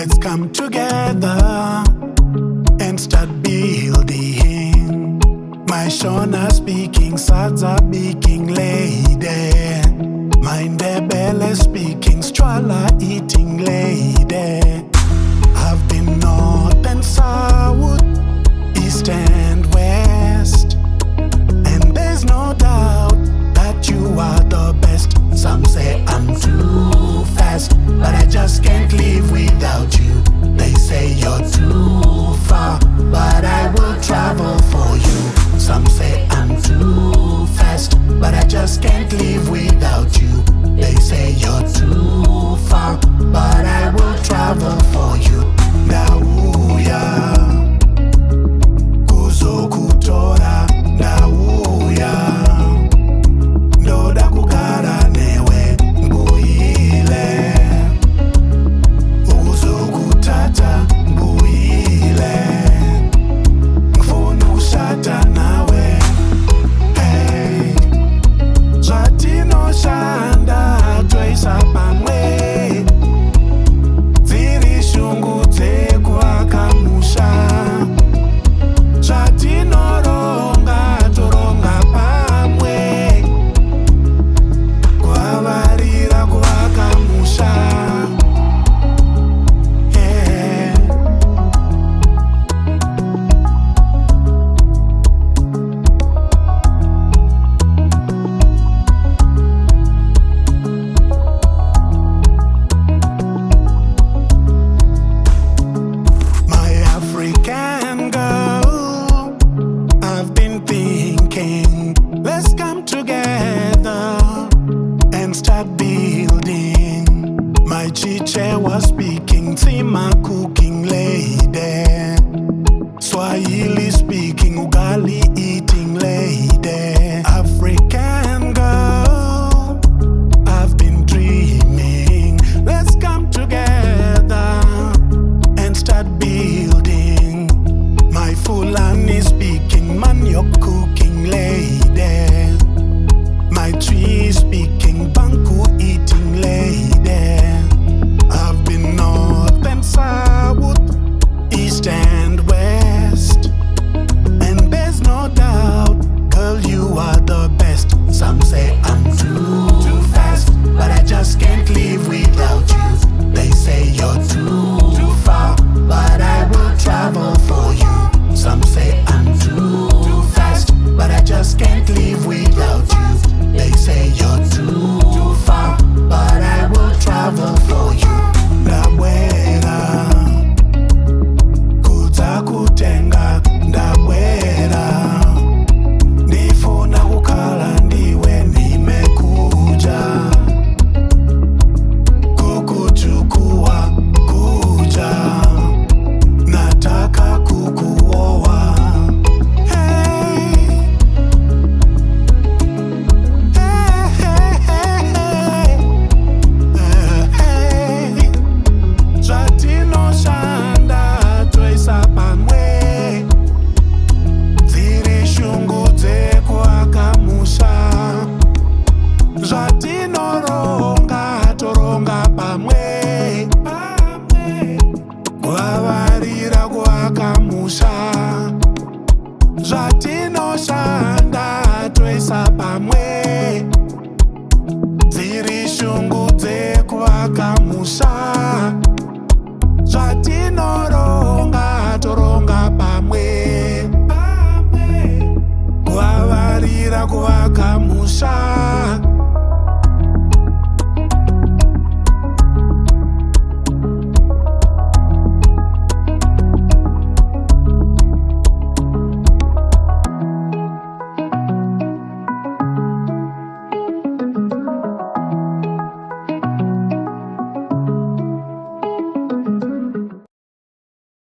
Let's come together and start building. My Shona speaking, Sadza speaking, lady. My Ndebele speaking, Strala eating, lady. I've been north and south, east and west, and there's no doubt that you are the best. Some say I'm too fast, but I just can't live without you. They say you're too far, but I will travel for you. Some say I'm too fast, but I just can't live without you. They say you're too far, but I will travel for you. Ndauya kuzokutora, ndauya ndoda kugara newe mbuyile, ukuzokuthatha mbuyile, ngifuna ukushada nawe. Hey, zvatinoshanda toisa pamwe, dziri shungu dzekuaka musha. Zvatinoronga toronga pamwe, kuvavarira kuvaka musha. Yeah. My African girl, I've been thinking, let's come together and start building. My chiche was speaking, Tima cooking, lady. Swahili speaking, ugali eating, lady. African girl, I've been dreaming, let's come together and start building. My Fulani speaking, man you're cooking, lady. My tree speaking, banku eating, lady. I've been north and south, east and west, and there's no doubt, girl, you are the best. Some say I'm too fast, but I just can't live without you. They say you're too far, but I will travel for you. Some say I'm too fast, but I just can't live without you. They say you're too far, but I will travel for you. Ndabwera kudzakutenga, ndabwera ndifuna kukhala ndiwe, nimekuja kukuchukua kuja, nataka kukuoa. Hey, hey, hey, zvatinoshanda toisa pamwe, dziri shungu dzekuaka musha. Zvatinoronga toronga pamwe, kuvavarira kuaka musha. Zvatinoshanda toisa pamwe, dziri shungu dzekuaka musha.